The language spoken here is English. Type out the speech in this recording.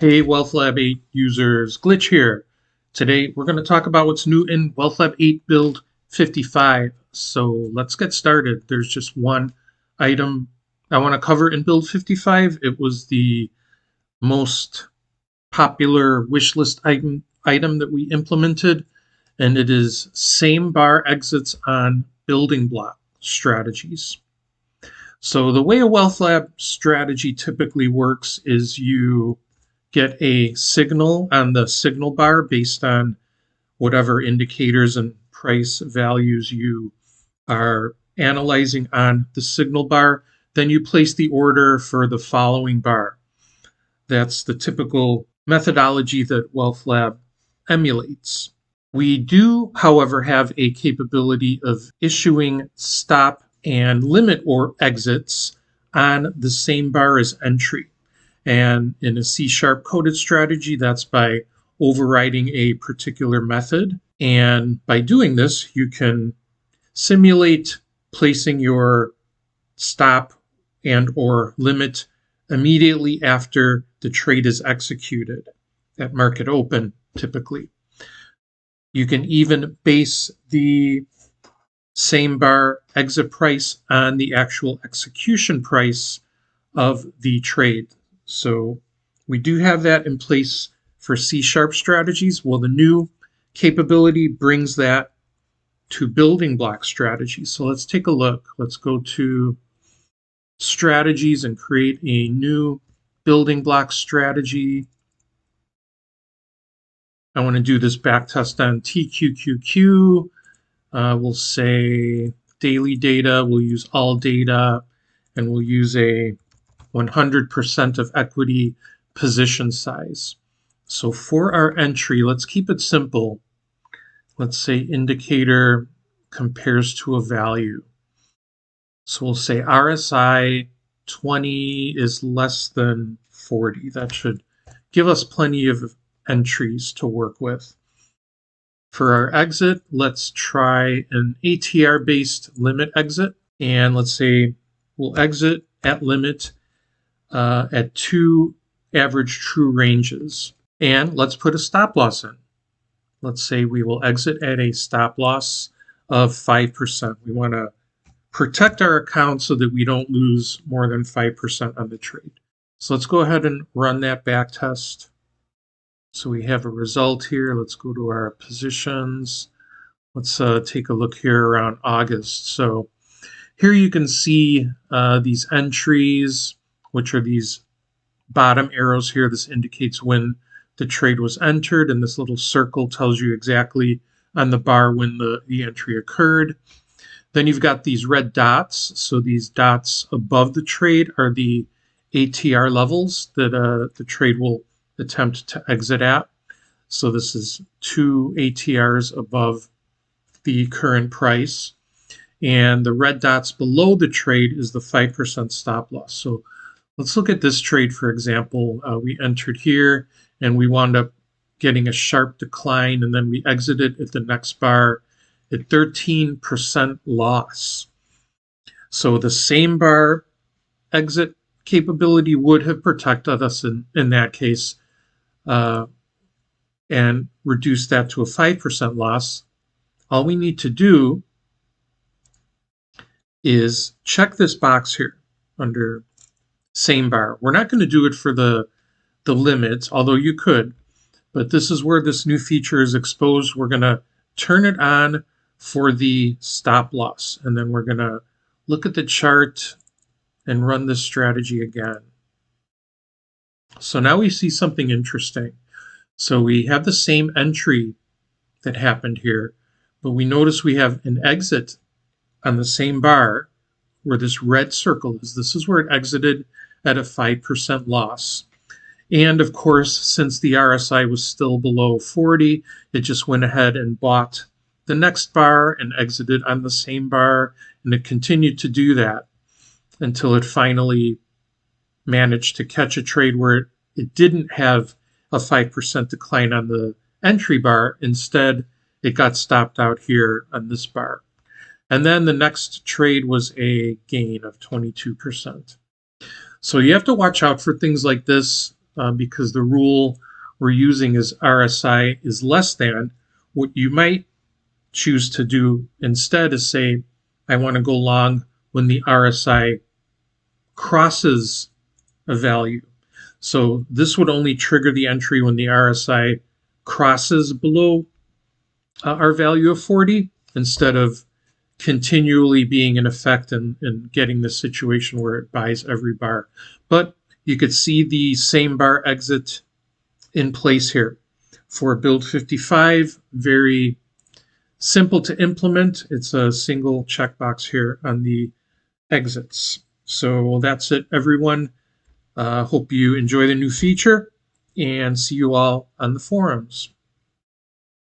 Hey, WealthLab 8 users, Glitch here. Today we're going to talk about what's new in WealthLab 8 build 55. So let's get started. There's just one item I want to cover in build 55. It was the most popular wishlist item that we implemented, and it is same bar exits on building block strategies. So the way a WealthLab strategy typically works is you get a signal on the signal bar based on whatever indicators and price values you are analyzing on the signal bar. Then you place the order for the following bar. That's the typical methodology that WealthLab emulates. We do, however, have a capability of issuing stop and limit or exits on the same bar as entry. And in a C# coded strategy, that's by overriding a particular method. And by doing this, you can simulate placing your stop and or limit immediately after the trade is executed at market open, typically. You can even base the same bar exit price on the actual execution price of the trade. So we do have that in place for C# strategies. Well, the new capability brings that to building block strategies. So let's take a look. Let's go to strategies and create a new building block strategy. I want to do this back test on TQQQ. We'll say daily data. We'll use all data, and we'll use a 100% of equity position size. So for our entry, let's keep it simple. Let's say indicator compares to a value. So we'll say RSI 20 is less than 40. That should give us plenty of entries to work with. For our exit, let's try an ATR-based limit exit. And let's say we'll exit at limit at 2 average true ranges. And let's put a stop loss in. Let's say we will exit at a stop loss of 5%. We want to protect our account so that we don't lose more than 5% on the trade. So let's go ahead and run that back test. So we have a result here. Let's go to our positions. Let's take a look here around August. So here you can see these entries, which are these bottom arrows here. This indicates when the trade was entered, and this little circle tells you exactly on the bar when the entry occurred. Then you've got these red dots. So these dots above the trade are the ATR levels that the trade will attempt to exit at. So this is 2 ATRs above the current price. And the red dots below the trade is the 5% stop loss. So let's look at this trade, for example. We entered here and we wound up getting a sharp decline, and then we exited at the next bar at 13% loss. So the same bar exit capability would have protected us in that case and reduced that to a 5% loss. All we need to do is check this box here under same bar. We're not going to do it for the limits, although you could, but this is where this new feature is exposed. We're going to turn it on for the stop loss, and then we're going to look at the chart and run this strategy again. So now we see something interesting. So we have the same entry that happened here, but we notice we have an exit on the same bar where this red circle is. This is where it exited at a 5% loss. And of course, since the RSI was still below 40, it just went ahead and bought the next bar and exited on the same bar, and it continued to do that until it finally managed to catch a trade where it didn't have a 5% decline on the entry bar. Instead, it got stopped out here on this bar. And then the next trade was a gain of 22%. So you have to watch out for things like this. because the rule we're using is RSI is less than. What you might choose to do instead is say, I want to go long when the RSI crosses a value. So this would only trigger the entry when the RSI crosses below our value of 40, instead of continually being in effect and getting this situation where it buys every bar. But you could see the same bar exit in place here. For build 55, very simple to implement. It's a single checkbox here on the exits. So that's it, everyone. Hope you enjoy the new feature, and see you all on the forums.